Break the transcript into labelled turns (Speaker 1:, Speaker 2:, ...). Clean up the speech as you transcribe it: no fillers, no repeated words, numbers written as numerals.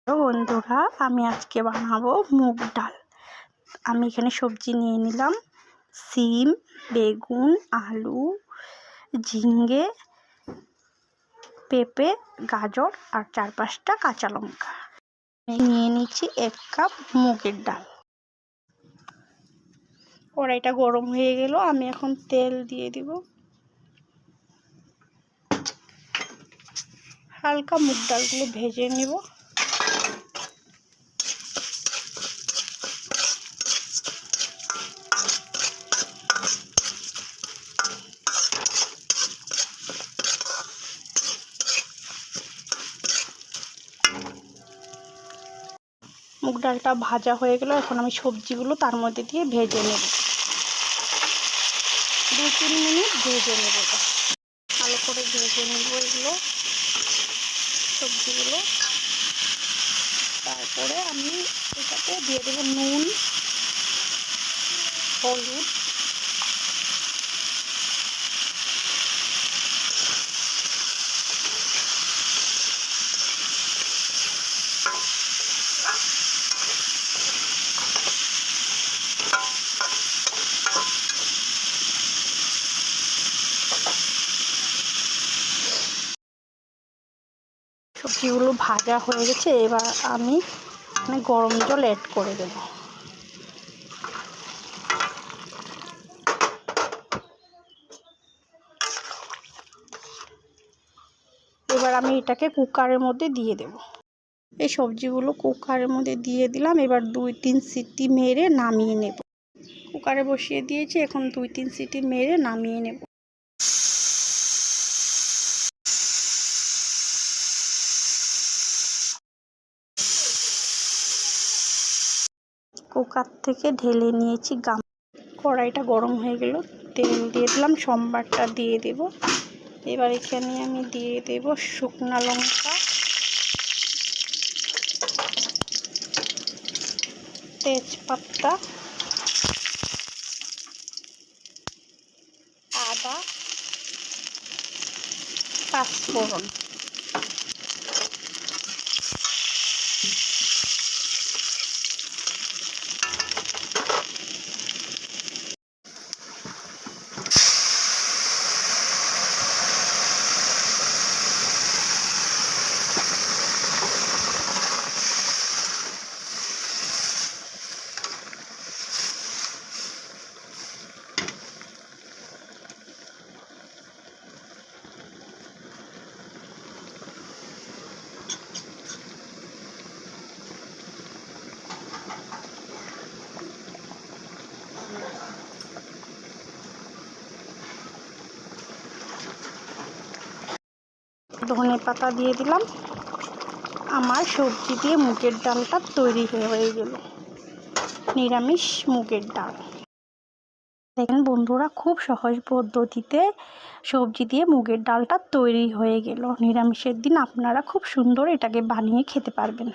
Speaker 1: বন্ধুরা, আমি আজকে বানাবো মুগ ডাল। আমি এখানে সবজি নিয়ে নিলাম, সিম, বেগুন, আলু, ঝিঙ্গে, পেঁপে, গাজর আর 4-5টা কাঁচা লঙ্কা। নিয়ে নিচ্ছি 1 কাপ মুগের ডাল। কড়াইটা গরম হয়ে গেল, আমি এখন তেল দিয়ে দিব। হালকা মুগ ডালগুলো ভেজে নেব। মুগ ডালটা ভাজা হয়ে গেল, এখন আমি সবজিগুলো তার মধ্যে দিয়ে ভেজে নেব। 2-3 মিনিট ভেজে নেব, ভালো করে ভেজে নেব এগুলো সবজিগুলো। তারপরে আমি এটাতে দিয়ে দেবো নুন, হলুদ, সবজিগুলো ভাজা হয়ে গেছে। এবার আমি গরম জল অ্যাড করে দেব। এবার আমি এটাকে কুকারের মধ্যে দিয়ে দেব। এই সবজিগুলো কুকারের মধ্যে দিয়ে দিলাম। এবার 2-3 সিটি মেরে নামিয়ে নেব। কুকারে বসিয়ে দিয়েছি, এখন 2-3 সিটি মেরে নামিয়ে নেব। কুকার থেকে ঢেলে নিয়েছি গাম। কড়াইটা গরম হয়ে গেল, তেল দিয়ে দিলাম, সম্বারটা দিয়ে দেব। এবার এখানে আমি দিয়ে দেব শুকনো লঙ্কা, তেজপাতা, আদা, পাঁচফোড়ন। ধনে পাতা দিয়ে দিলাম। আমার সবজি দিয়ে মুগের ডালটা তৈরি হয়ে গেল, নিরামিষ মুগের ডাল। দেখেন বন্ধুরা, খুব সহজ পদ্ধতিতে সবজি দিয়ে মুগের ডালটা তৈরি হয়ে গেল। নিরামিষের দিন আপনারা খুব সুন্দর এটাকে বানিয়ে খেতে পারবেন।